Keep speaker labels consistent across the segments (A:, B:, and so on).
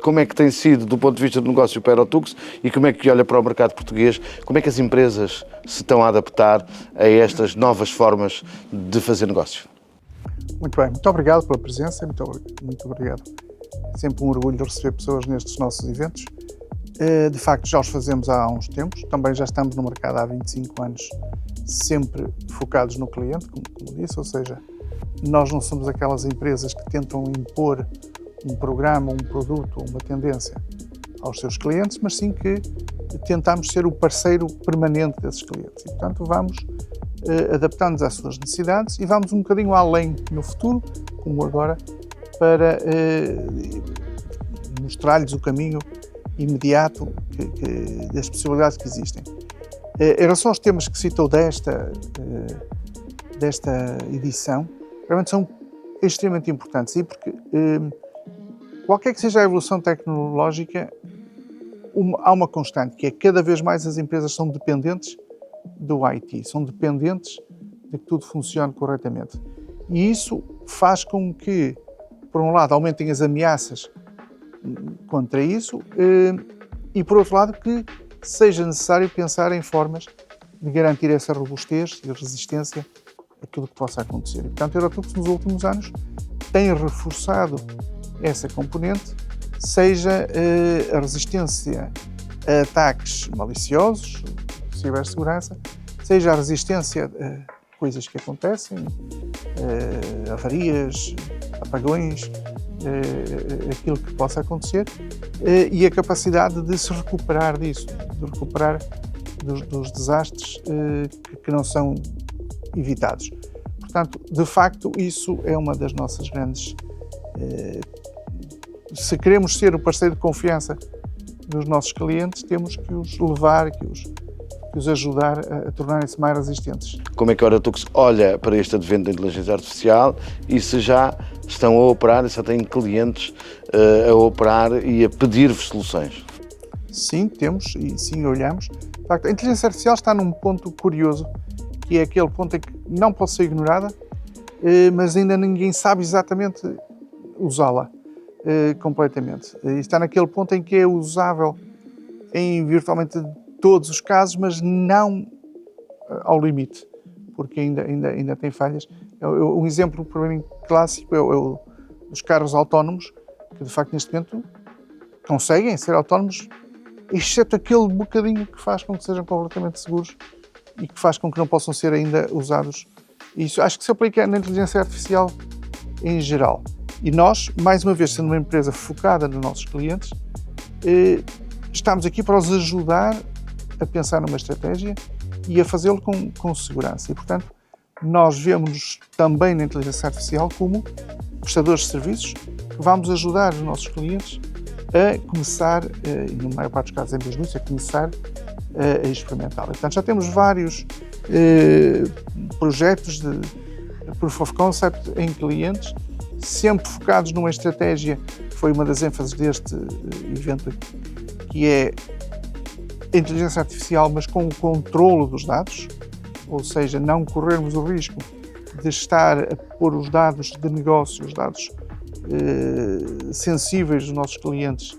A: Como é que tem sido, do ponto de vista do negócio, para a Aerotux e como é que olha para o mercado português? Como é que as empresas se estão a adaptar a estas novas formas de fazer negócio?
B: Muito bem, muito obrigado pela presença, muito obrigado. É sempre um orgulho de receber pessoas nestes nossos eventos. De facto, já os fazemos há uns tempos, também já estamos no mercado há 25 anos, sempre focados no cliente, como disse, ou seja, nós não somos aquelas empresas que tentam impor um programa, um produto ou uma tendência aos seus clientes, mas sim que tentamos ser o parceiro permanente desses clientes. E, portanto, vamos adaptando-nos às suas necessidades e vamos um bocadinho além no futuro, como agora, para mostrar-lhes o caminho imediato das possibilidades que existem. Em relação aos temas que citou desta edição, realmente são extremamente importantes, e porque qualquer que seja a evolução tecnológica, há uma constante, que é cada vez mais as empresas são dependentes do IT, são dependentes de que tudo funcione corretamente. E isso faz com que, por um lado, aumentem as ameaças contra isso e, por outro lado, que seja necessário pensar em formas de garantir essa robustez e resistência àquilo que possa acontecer. E, portanto, a Aerotux, nos últimos anos, tem reforçado essa componente, seja a resistência a ataques maliciosos, cibersegurança, seja a resistência a coisas que acontecem, avarias, apagões, aquilo que possa acontecer, e a capacidade de se recuperar disso, de recuperar dos desastres que não são evitados. Portanto, de facto, isso é uma das nossas grandes... Se queremos ser o parceiro de confiança dos nossos clientes, temos que os levar, que os ajudar a tornarem-se mais resistentes.
A: Como é que a Aerotux olha para este advento da inteligência artificial e se já estão a operar, se já têm clientes a operar e a pedir-vos soluções?
B: Sim, temos e sim olhamos. De facto, a inteligência artificial está num ponto curioso, que é aquele ponto em que não pode ser ignorada, mas ainda ninguém sabe exatamente usá-la completamente. Está naquele ponto em que é usável em virtualmente todos os casos, mas não ao limite, porque ainda tem falhas. Um exemplo para mim clássico é os carros autónomos, que de facto neste momento conseguem ser autónomos, exceto aquele bocadinho que faz com que sejam completamente seguros e que faz com que não possam ser ainda usados. Isso acho que se aplica na inteligência artificial em geral. E nós, mais uma vez, sendo uma empresa focada nos nossos clientes, estamos aqui para os ajudar a pensar numa estratégia e a fazê-lo com segurança. E, portanto, nós vemos também na inteligência artificial como prestadores de serviços que vamos ajudar os nossos clientes a começar, e na maior parte dos casos em business, a começar a experimentá-la. Portanto, já temos vários projetos de proof of concept em clientes, sempre focados numa estratégia que foi uma das ênfases deste evento aqui, que é a inteligência artificial, mas com o controlo dos dados, ou seja, não corrermos o risco de estar a pôr os dados de negócio, os dados sensíveis dos nossos clientes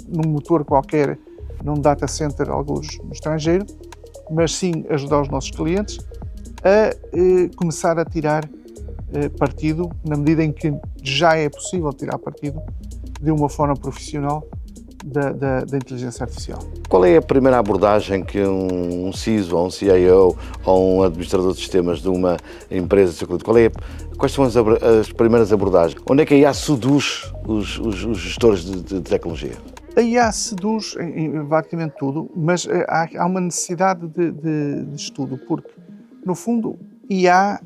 B: num motor qualquer, num data center, alguns no estrangeiro, mas sim ajudar os nossos clientes a começar a tirar partido, na medida em que já é possível tirar partido de uma forma profissional da inteligência artificial.
A: Qual é a primeira abordagem que um CISO, ou um CIO, ou um administrador de sistemas de uma empresa, quais são as primeiras abordagens? Onde é que a IA seduz os gestores de tecnologia?
B: A IA seduz em praticamente tudo, mas há uma necessidade de estudo, porque, no fundo, IA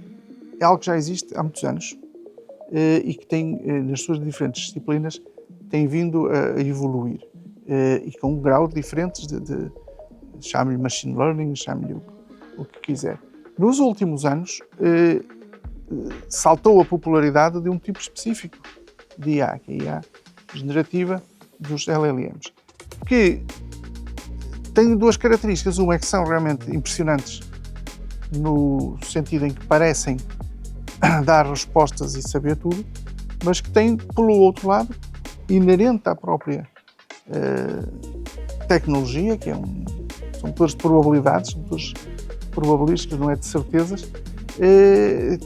B: é algo que já existe há muitos anos e que tem, nas suas diferentes disciplinas, tem vindo a evoluir e com graus diferentes chame-lhe machine learning, chame-lhe o que quiser. Nos últimos anos, saltou a popularidade de um tipo específico de IA, que é a IA generativa dos LLMs, que tem duas características. Uma é que são realmente impressionantes no sentido em que parecem dar respostas e saber tudo, mas que têm, pelo outro lado, inerente à própria tecnologia, que são motores de probabilidades, são motores probabilísticos, não é de certezas,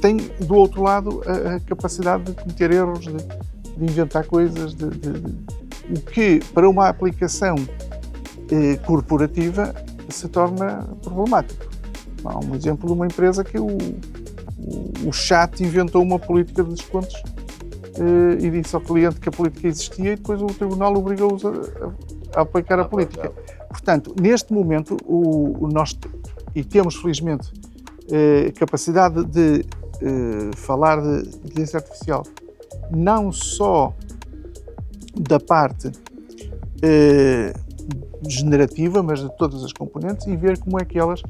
B: tem do outro lado a capacidade de cometer erros, de inventar coisas, o que para uma aplicação corporativa se torna problemático. Há um exemplo de uma empresa que o chat inventou uma política de descontos e disse ao cliente que a política existia e depois o tribunal obrigou-os a aplicar a política. Portanto, neste momento, nós temos felizmente capacidade de falar de inteligência artificial não só da parte generativa, mas de todas as componentes e ver como é que elas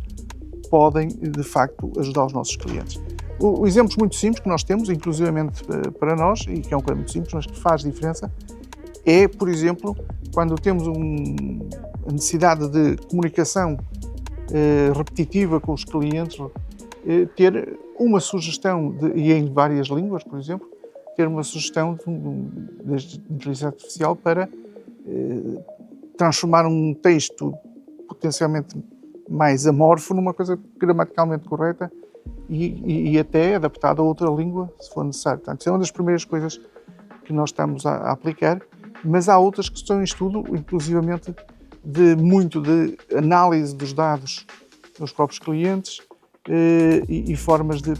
B: podem, de facto, ajudar os nossos clientes. Exemplos muito simples que nós temos, inclusivamente para nós, e que é um bocadinho muito simples, mas que faz diferença, é, por exemplo, quando temos a necessidade de comunicação repetitiva com os clientes, ter uma sugestão, e em várias línguas, por exemplo, ter uma sugestão de inteligência artificial para transformar um texto potencialmente mais amorfo numa coisa gramaticalmente correta e até adaptada a outra língua, se for necessário. Portanto, isso é uma das primeiras coisas que nós estamos a aplicar, mas há outras que estão em estudo, inclusivamente de análise dos dados dos próprios clientes e formas de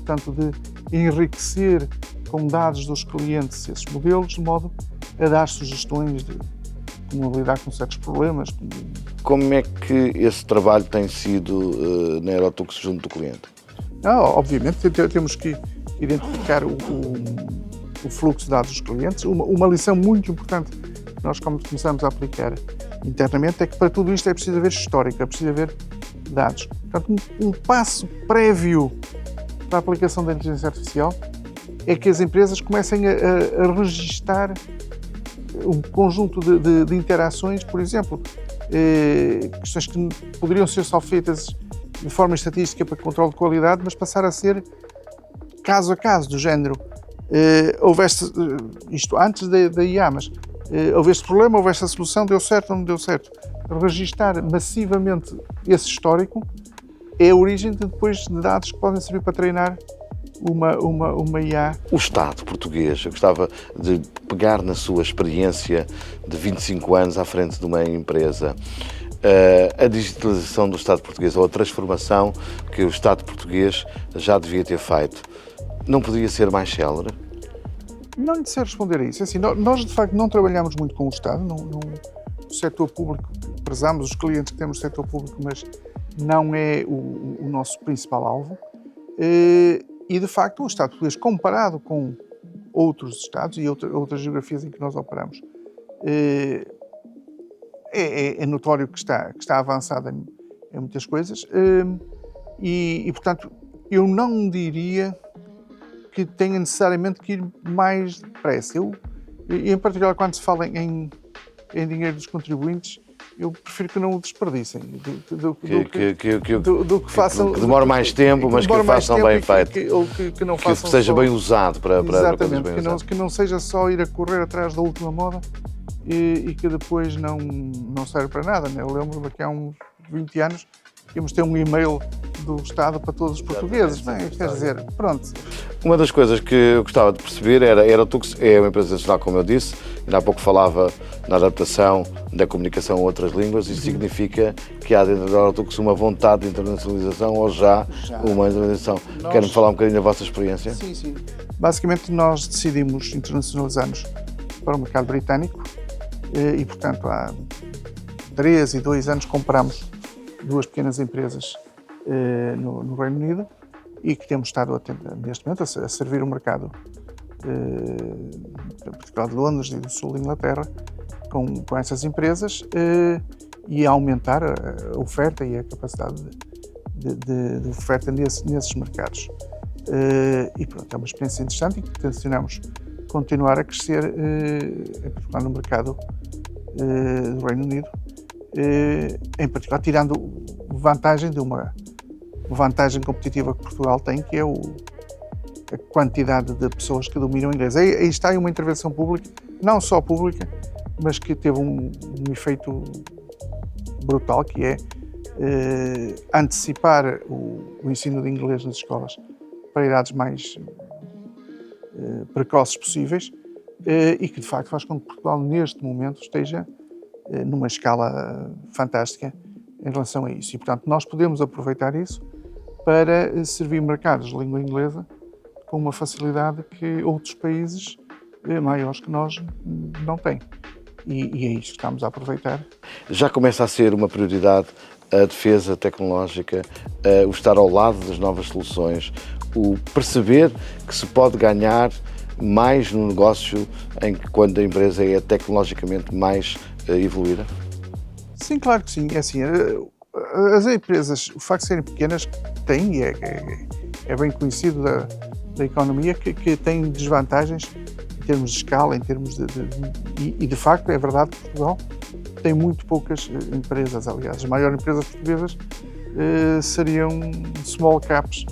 B: enriquecer com dados dos clientes esses modelos, de modo a dar sugestões de como lidar com certos problemas.
A: Como é que esse trabalho tem sido na Aerotux junto do cliente?
B: Obviamente temos que identificar o fluxo de dados dos clientes. Uma lição muito importante que nós começamos a aplicar internamente é que para tudo isto é preciso haver histórico, é preciso haver dados. Portanto, um passo prévio para a aplicação da inteligência artificial é que as empresas comecem a registar um conjunto de interações, por exemplo, questões que poderiam ser só feitas de forma estatística para controle de qualidade, mas passar a ser caso a caso, do género, houveste isto antes da IA, mas houve este problema, houve esta solução, deu certo ou não deu certo. Registar massivamente esse histórico é a origem depois de dados que podem servir para treinar uma IA.
A: O Estado português, eu gostava de pegar na sua experiência de 25 anos à frente de uma empresa, a digitalização do Estado português ou a transformação que o Estado português já devia ter feito, não poderia ser mais célere?
B: Não lhe sei responder a isso. Assim, nós, de facto, não trabalhamos muito com o Estado, no setor público, prezamos os clientes que temos no setor público, mas não é o nosso principal alvo. E, de facto, o Estado português, comparado com outros Estados e outras geografias em que nós operamos, é notório que está avançado em muitas coisas. E, portanto, eu não diria que tenha necessariamente que ir mais depressa. E em particular, quando se fala em dinheiro dos contribuintes, eu prefiro que não o desperdicem do que façam.
A: Que demore mais tempo, mas que o façam bem feito.
B: Que não façam
A: que seja
B: só,
A: bem usado para
B: exatamente,
A: bem usadas.
B: Que não seja só ir a correr atrás da última moda e que depois não serve para nada. Né? Eu lembro-me que há uns 20 anos íamos ter um e-mail do Estado para todos os portugueses. Quer dizer, pronto.
A: Uma das coisas que eu gostava de perceber era a Aerotux é uma empresa nacional, como eu disse, ainda há pouco falava na adaptação da comunicação a outras línguas, isso significa que há dentro da Aerotux uma vontade de internacionalização ou já uma internacionalização. Querem falar um bocadinho da vossa experiência?
B: Sim. Basicamente nós decidimos internacionalizar-nos para o mercado britânico e, portanto, há 3 e 2 anos compramos 2 pequenas empresas no Reino Unido e que temos estado neste momento a servir o mercado, em particular de Londres e do sul da Inglaterra, com essas empresas e a aumentar a oferta e a capacidade de oferta nesses mercados. E pronto, é uma experiência interessante e que tencionamos continuar a crescer, em particular no mercado do Reino Unido, em particular tirando vantagem de uma vantagem competitiva que Portugal tem, que é a quantidade de pessoas que dominam o inglês. Aí está aí uma intervenção pública, não só pública, mas que teve um efeito brutal, que é antecipar o ensino de inglês nas escolas para idades mais precoces possíveis, e que de facto faz com que Portugal neste momento esteja numa escala fantástica em relação a isso. E portanto nós podemos aproveitar isso para servir mercados de língua inglesa com uma facilidade que outros países maiores que nós não têm. E é isso que estamos a aproveitar.
A: Já começa a ser uma prioridade a defesa tecnológica, o estar ao lado das novas soluções, o perceber que se pode ganhar mais no negócio quando a empresa é tecnologicamente mais evoluída?
B: Sim, claro que sim. É assim, as empresas, o facto de serem pequenas, têm, e é bem conhecido da economia, que têm desvantagens em termos de escala, em termos e de facto é verdade que Portugal tem muito poucas empresas. Aliás, as maiores empresas portuguesas seriam small caps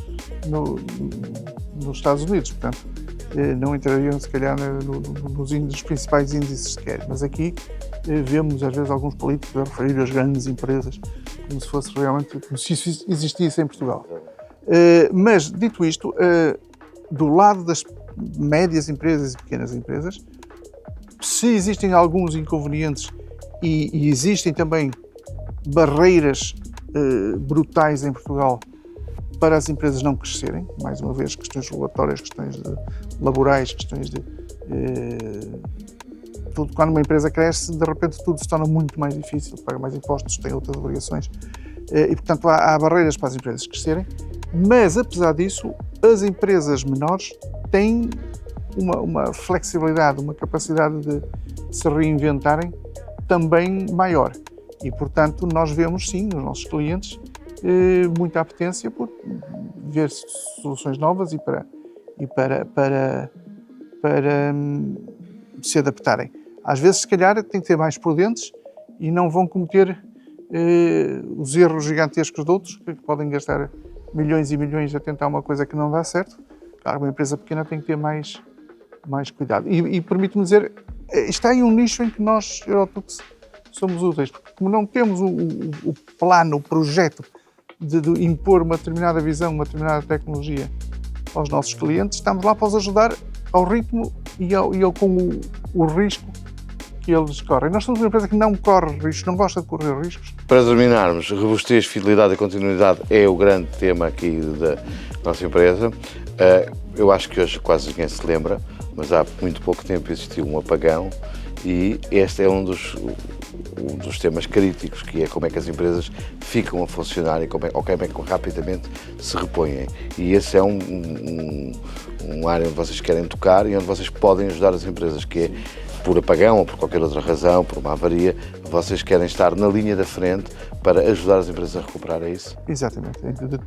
B: nos Estados Unidos, portanto não entrariam se calhar nos principais índices sequer, mas aqui vemos às vezes alguns políticos a referir às grandes empresas como se fosse realmente, como se isso existisse em Portugal. Mas, dito isto, do lado das médias empresas e pequenas empresas, se existem alguns inconvenientes e existem também barreiras brutais em Portugal para as empresas não crescerem, mais uma vez, questões regulatórias, questões laborais, questões de... tudo, quando uma empresa cresce, de repente tudo se torna muito mais difícil, paga mais impostos, tem outras obrigações, e portanto há barreiras para as empresas crescerem, mas apesar disso, as empresas menores têm uma flexibilidade, uma capacidade de se reinventarem também maior. E, portanto, nós vemos, sim, nos nossos clientes, muita apetência por ver soluções novas e para se adaptarem. Às vezes, se calhar, têm que ser mais prudentes e não vão cometer os erros gigantescos de outros, que podem gastar milhões e milhões a tentar uma coisa que não dá certo. Claro, uma empresa pequena tem que ter mais cuidado. E permite-me dizer, está em um nicho em que nós, Eurotux, somos úteis, porque como não temos o plano, o projeto de impor uma determinada visão, uma determinada tecnologia aos nossos clientes, estamos lá para os ajudar ao ritmo e com o risco que eles correm. Nós somos uma empresa que não corre riscos, não gosta de correr riscos.
A: Para terminarmos, robustez, fidelidade e continuidade é o grande tema aqui da nossa empresa. Eu acho que hoje quase ninguém se lembra, mas há muito pouco tempo existiu um apagão e este é um dos temas críticos, que é como é que as empresas ficam a funcionar e como é que rapidamente se repõem. E esse é uma área onde vocês querem tocar e onde vocês podem ajudar as empresas, que é por apagão ou por qualquer outra razão, por uma avaria, vocês querem estar na linha da frente para ajudar as empresas a recuperar, é isso?
B: Exatamente,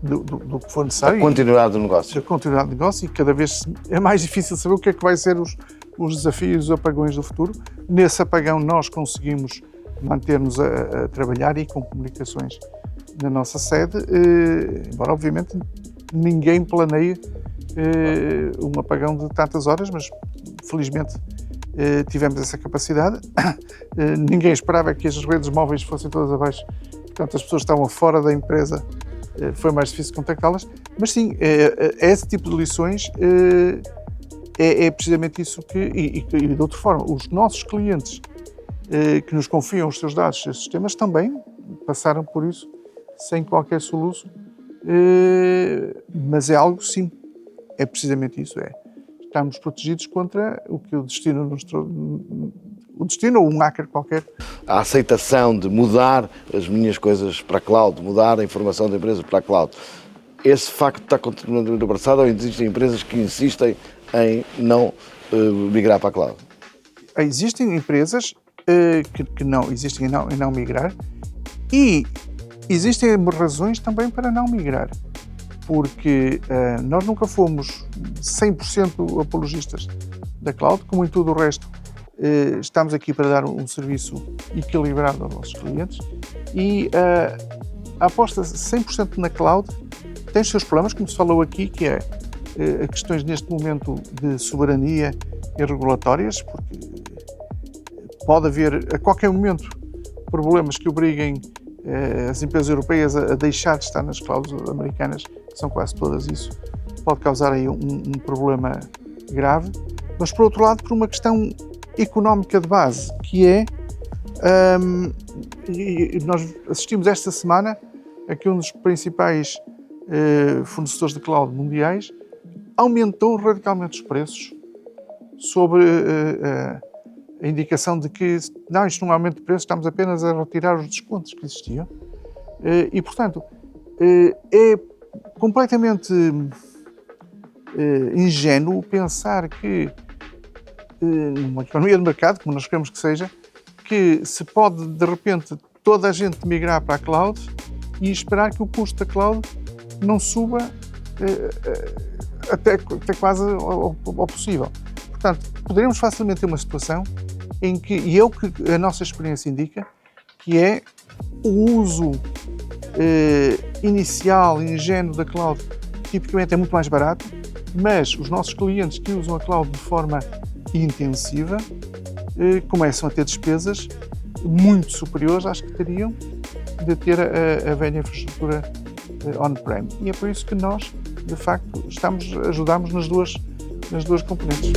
B: do que for necessário.
A: A continuidade do negócio.
B: A continuidade do negócio, e cada vez é mais difícil saber o que é que vai ser os desafios, os apagões do futuro. Nesse apagão nós conseguimos manter-nos a trabalhar e com comunicações na nossa sede, embora obviamente ninguém planeie um apagão de tantas horas, mas felizmente tivemos essa capacidade. Ninguém esperava que as redes móveis fossem todas abaixo, portanto as pessoas estavam fora da empresa, foi mais difícil contactá-las, mas sim, esse tipo de lições é precisamente isso e de outra forma, os nossos clientes que nos confiam os seus dados, os seus sistemas, também passaram por isso sem qualquer soluço, mas é algo, sim, é precisamente isso, estamos protegidos contra o que o destino ou um hacker qualquer.
A: A aceitação de mudar as minhas coisas para a cloud, mudar a informação da empresa para a cloud, esse facto está continuamente abraçado ou existem empresas que insistem em não migrar para a cloud?
B: Existem empresas que não existem em não migrar e existem razões também para não migrar, porque nós nunca fomos 100% apologistas da cloud, como em tudo o resto. Estamos aqui para dar um serviço equilibrado aos nossos clientes e a aposta 100% na cloud tem os seus problemas, como se falou aqui, que é questões neste momento de soberania e regulatórias, porque pode haver a qualquer momento problemas que obriguem as empresas europeias a deixar de estar nas cláusulas americanas, que são quase todas isso, pode causar aí um problema grave. Mas, por outro lado, por uma questão económica de base, que é, nós assistimos esta semana a que um dos principais fornecedores de cloud mundiais aumentou radicalmente os preços sobre a indicação de que não, isto não é um aumento de preços, estamos apenas a retirar os descontos que existiam. E, portanto, é completamente ingênuo pensar que, numa economia de mercado, como nós queremos que seja, que se pode, de repente, toda a gente migrar para a cloud e esperar que o custo da cloud não suba até quase ao possível. Portanto, poderemos facilmente ter uma situação em que, e é o que a nossa experiência indica, que é o uso inicial, ingênuo da cloud, tipicamente é muito mais barato, mas os nossos clientes que usam a cloud de forma intensiva começam a ter despesas muito superiores às que teriam de ter a velha infraestrutura on-prem. E é por isso que nós, de facto, ajudamos nas duas componentes.